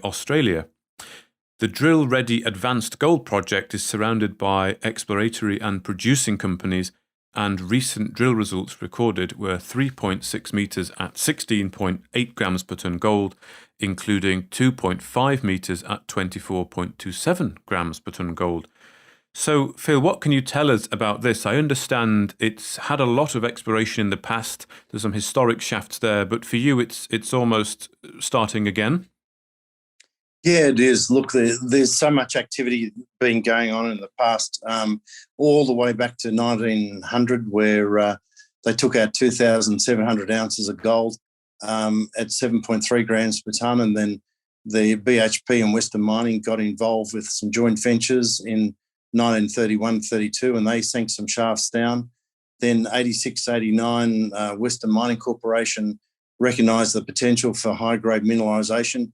Australia. The Drill Ready Advanced Gold Project is surrounded by exploratory and producing companies, and recent drill results recorded were 3.6 metres at 16.8 grams per tonne gold, including 2.5 metres at 24.27 grams per tonne gold. So, Phil, what can you tell us about this? I understand it's had a lot of exploration in the past. There's some historic shafts there, but for you, it's almost starting again. Yeah, it is. Look, there's so much activity been going on in the past, all the way back to 1900, where they took out 2,700 ounces of gold at 7.3 grams per tonne, and then the BHP and Western Mining got involved with some joint ventures in 1931-32, and they sank some shafts down. Then 86-89, Western Mining Corporation recognised the potential for high-grade mineralisation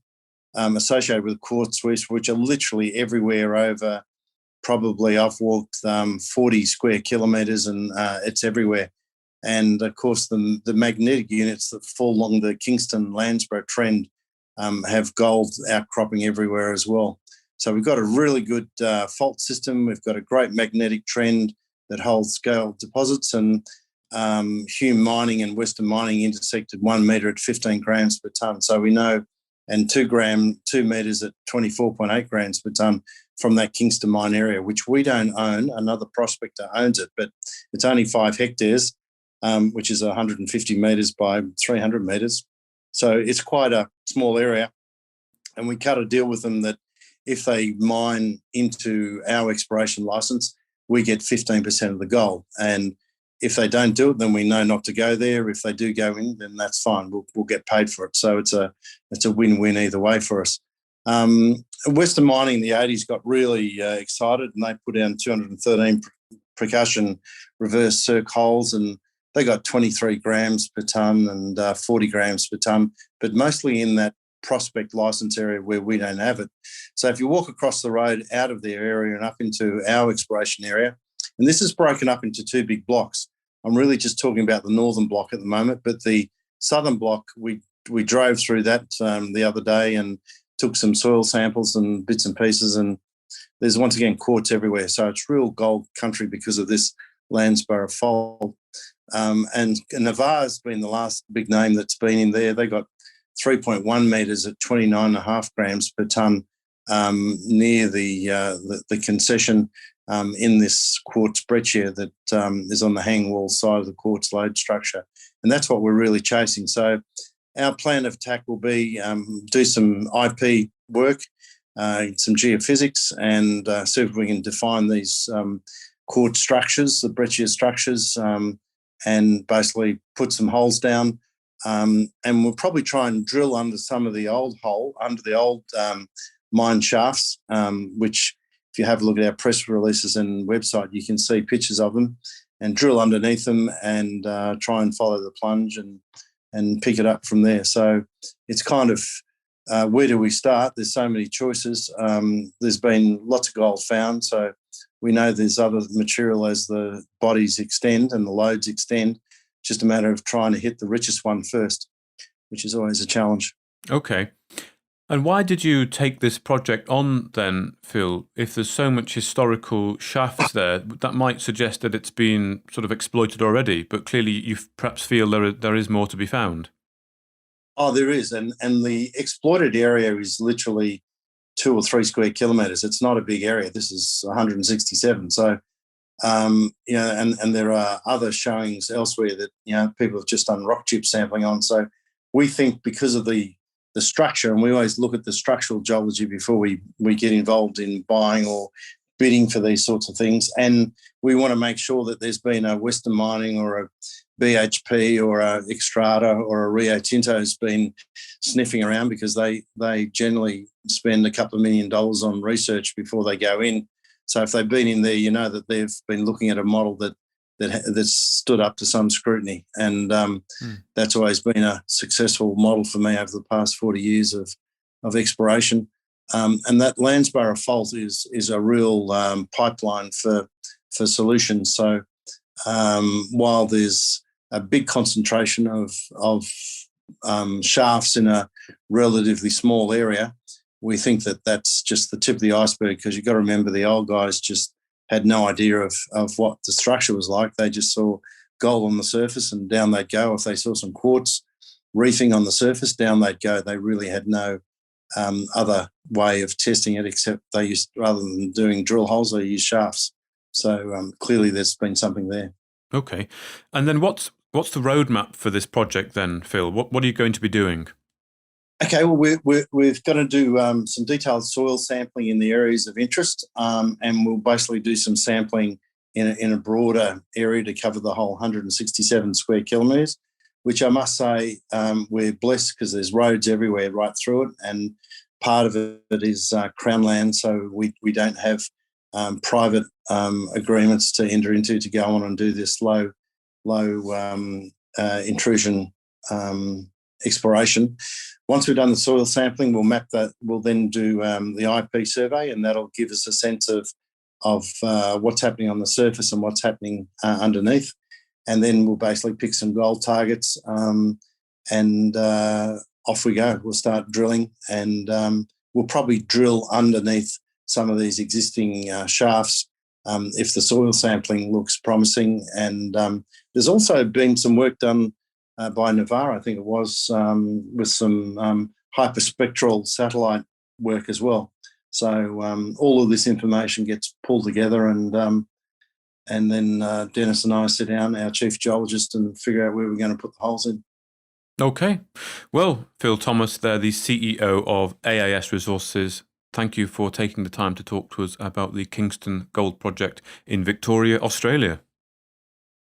associated with quartz reefs, which are literally everywhere over. Probably I've walked 40 square kilometres, and it's everywhere. And of course, the magnetic units that fall along the Kingston Landsborough trend have gold outcropping everywhere as well. So we've got a really good fault system. We've got a great magnetic trend that holds gold deposits, and Hume Mining and Western Mining intersected 1 metre at 15 grams per tonne. So we know, and 2 metres at 24.8 grams per tonne from that Kingston mine area, which we don't own. Another prospector owns it, but it's only 5 hectares, which is 150 metres by 300 metres. So it's quite a small area. And we cut a deal with them that if they mine into our exploration licence, we get 15% of the gold. And if they don't do it, then we know not to go there. If they do go in, then that's fine. We'll get paid for it. So it's a win-win either way for us. Western Mining in the 80s got really excited, and they put down 213 percussion reverse circ holes, and they got 23 grams per tonne and 40 grams per tonne, but mostly in that prospect licence area where we don't have it. So if you walk across the road out of their area and up into our exploration area, and this is broken up into 2 big blocks. I'm really just talking about the northern block at the moment, but the southern block, we drove through that the other day and took some soil samples and bits and pieces, and there's once again quartz everywhere. So it's real gold country because of this Landsborough fault. And Navarre's been the last big name that's been in there. They got 3.1 metres at 29.5 grams per tonne near the concession in this quartz breccia that is on the hanging wall side of the quartz lode structure. And that's what we're really chasing. So our plan of attack will be do some IP work, some geophysics, and see if we can define these quartz structures, the breccia structures, and basically put some holes down. And we'll probably try and drill under some of the old mine shafts, which if you have a look at our press releases and website, you can see pictures of them, and drill underneath them and try and follow the plunge and pick it up from there. So it's kind of where do we start? There's so many choices. There's been lots of gold found, so we know there's other material as the bodies extend and the lodes extend. Just a matter of trying to hit the richest one first, which is always a challenge. Okay. And why did you take this project on then, Phil? If there's so much historical shafts there, that might suggest that it's been sort of exploited already, but clearly you perhaps feel there is more to be found. Oh, there is. And the exploited area is literally 2 or 3 square kilometres. It's not a big area. This is 167. So, and there are other showings elsewhere that, people have just done rock chip sampling on. So we think because of the structure, and we always look at the structural geology before we get involved in buying or bidding for these sorts of things. And we want to make sure that there's been a Western Mining or a BHP or a Xstrata or a Rio Tinto has been sniffing around, because they generally spend a couple of $1 million on research before they go in. So if they've been in there, you know that they've been looking at a model that's stood up to some scrutiny. And that's always been a successful model for me over the past 40 years of exploration. And that Landsborough fault is a real pipeline for solutions. So while there's a big concentration of shafts in a relatively small area, we think that that's just the tip of the iceberg, because you've got to remember the old guys just had no idea of what the structure was like. They just saw gold on the surface and down they'd go. If they saw some quartz reefing on the surface, down they'd go. They really had no other way of testing it, except they used, rather than doing drill holes, they used shafts. So clearly there's been something there. Okay. And then what's the roadmap for this project then, Phil? What are you going to be doing? Okay, well, we've got to do some detailed soil sampling in the areas of interest, and we'll basically do some sampling in a broader area to cover the whole 167 square kilometres, which I must say we're blessed because there's roads everywhere right through it, and part of it is Crown land, so we don't have private agreements to enter into to go on and do this low intrusion exploration. Once we've done the soil sampling, we'll map that. We'll then do the IP survey, and that'll give us a sense of what's happening on the surface and what's happening underneath. And then we'll basically pick some gold targets, and off we go. We'll start drilling, and we'll probably drill underneath some of these existing shafts if the soil sampling looks promising. And there's also been some work done by Navarre, I think it was, with some hyperspectral satellite work as well. So all of this information gets pulled together, and then Dennis and I sit down, our chief geologist, and figure out where we're going to put the holes in. Okay. Well, Phil Thomas, there, the CEO of AIS Resources, thank you for taking the time to talk to us about the Kingston Gold Project in Victoria, Australia.